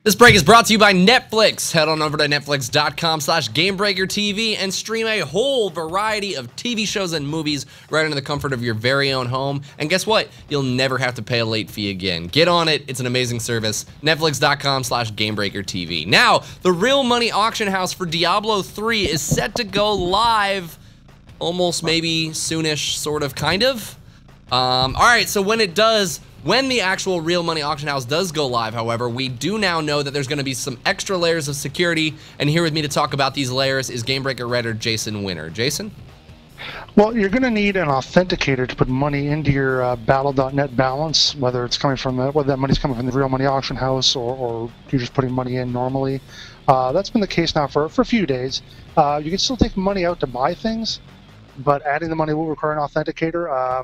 This break is brought to you by Netflix. Head on over to netflix.com/GameBreakerTV and stream a whole variety of TV shows and movies right into the comfort of your very own home. And guess what? You'll never have to pay a late fee again. Get on it. It's an amazing service. Netflix.com/GameBreakerTV. Now, the real money auction house for Diablo 3 is set to go live almost maybe soonish, sort of, kind of. All right, so when the actual real money auction house does go live, however, we do now know that there's going to be some extra layers of security, and here with me to talk about these layers is GameBreaker Redder Jason Winner. Jason? Well, you're going to need an authenticator to put money into your Battle.net balance, whether it's coming from whether that money's coming from the real money auction house or you're just putting money in normally. That's been the case now for a few days. You can still take money out to buy things, but adding the money will require an authenticator.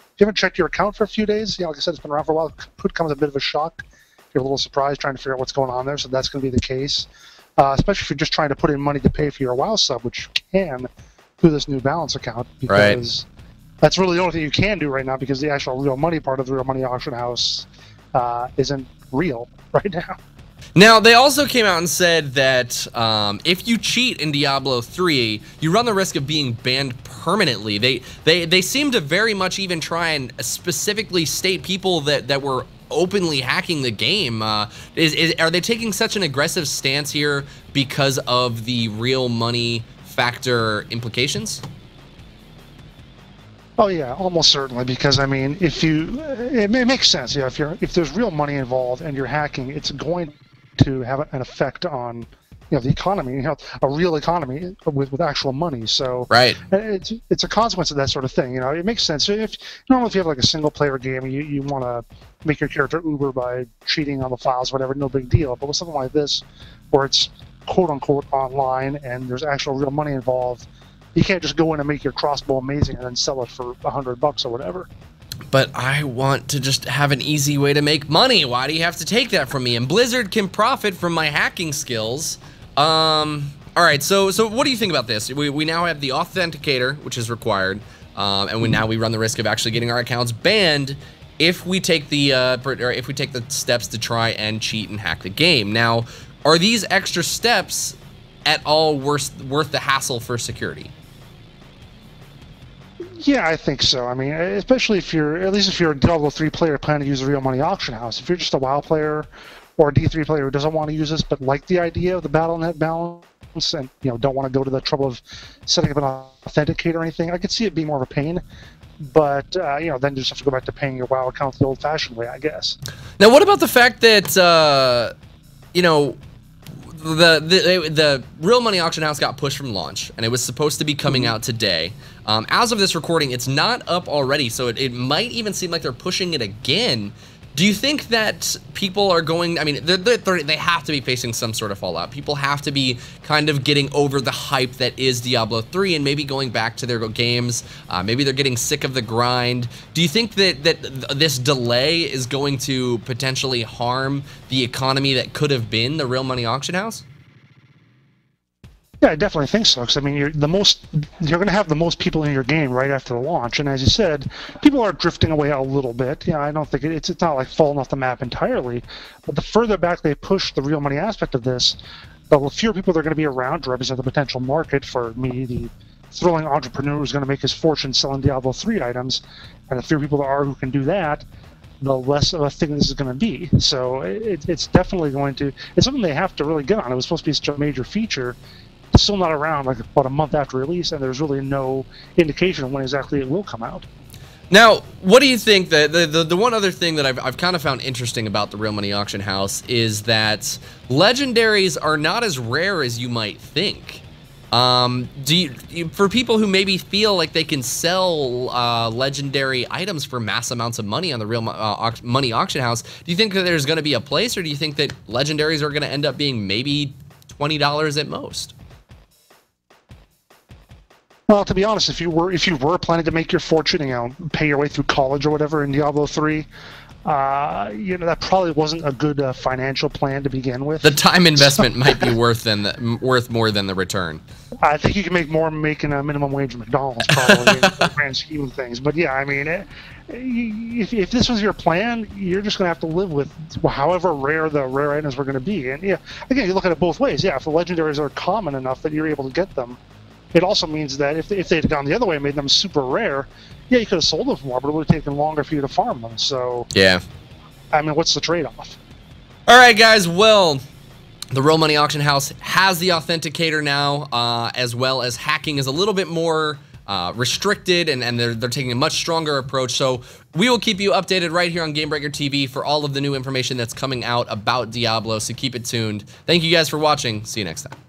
If you haven't checked your account for a few days, like I said, it's been around for a while. It could come as a bit of a shock. You're a little surprised trying to figure out what's going on there, so that's going to be the case. Especially if you're just trying to put in money to pay for your WoW sub, which you can through this new balance account, because that's really the only thing you can do right now, because the actual real money part of the real money auction house isn't real right now. Now, they also came out and said that if you cheat in Diablo 3, you run the risk of being banned permanently. They seem to very much even try and specifically state people that were openly hacking the game. Are they taking such an aggressive stance here because of the real money factor implications? Oh yeah, almost certainly, because I mean, it makes sense. Yeah, if there's real money involved and you're hacking, it's going to have an effect on the economy, a real economy with actual money. So it's a consequence of that sort of thing. It makes sense. Normally if you have like a single player game, you want to make your character Uber by cheating on the files, whatever, no big deal. But with something like this, where it's quote unquote online and there's actual real money involved, you can't just go in and make your crossbow amazing and then sell it for $100 or whatever. But I want to just have an easy way to make money. Why do you have to take that from me? And Blizzard can profit from my hacking skills. All right, so what do you think about this? We now have the authenticator, which is required, and now we run the risk of actually getting our accounts banned if we take the steps to try and cheat and hack the game. Now, are these extra steps at all worth the hassle for security? Yeah, I think so. I mean, especially if you're a Diablo 3 player planning to use the real money auction house. If you're just a WoW player or a D3 player who doesn't want to use this but like the idea of the Battle.net balance and don't want to go to the trouble of setting up an authenticator or anything, I could see it being more of a pain. But then you just have to go back to paying your WoW account the old-fashioned way, I guess. Now, what about the fact that the real money auction house got pushed from launch, and it was supposed to be coming out today. As of this recording, it's not up already, so it might even seem like they're pushing it again. Do you think that people are going, I mean, they have to be facing some sort of fallout. People have to be kind of getting over the hype that is Diablo 3 and maybe going back to their games. Maybe they're getting sick of the grind. Do you think that this delay is going to potentially harm the economy that could have been the real money auction house? Yeah, I definitely think so. Because I mean, you're going to have the most people in your game right after the launch, and as you said, people are drifting away a little bit. Yeah, I don't think it's not like falling off the map entirely, but the further back they push the real money aspect of this, the fewer people are going to be around to represent the potential market for me, the thrilling entrepreneur who's going to make his fortune selling Diablo 3 items, and the fewer people there are who can do that, the less of a thing this is going to be. So it's definitely going to. It's something they have to really get on. It was supposed to be such a major feature. It's still not around, like about a month after release, and there's really no indication of when exactly it will come out. Now, what do you think? The one other thing that I've kind of found interesting about the real money auction house is that legendaries are not as rare as you might think. For people who maybe feel like they can sell legendary items for mass amounts of money on the real money auction house, do you think that there's going to be a place, or do you think that legendaries are going to end up being maybe $20 at most? Well, to be honest, if you were planning to make your fortune, pay your way through college or whatever in Diablo 3, that probably wasn't a good financial plan to begin with. The time investment might be worth more than the return. I think you can make more making a minimum wage at McDonald's, probably, in the grand scheme of things. But yeah, I mean, if this was your plan, you're just going to have to live with however rare the rare items were going to be. And yeah, again, you look at it both ways. Yeah, if the legendaries are common enough that you're able to get them, it also means that if they had gone the other way and made them super rare, yeah, you could have sold them for more, but it would have taken longer for you to farm them. So yeah, I mean, what's the trade-off? All right, guys. Well, the Real Money Auction House has the Authenticator now, as well as hacking is a little bit more restricted, and they're taking a much stronger approach. So we will keep you updated right here on Gamebreaker TV for all of the new information that's coming out about Diablo. So keep it tuned. Thank you guys for watching. See you next time.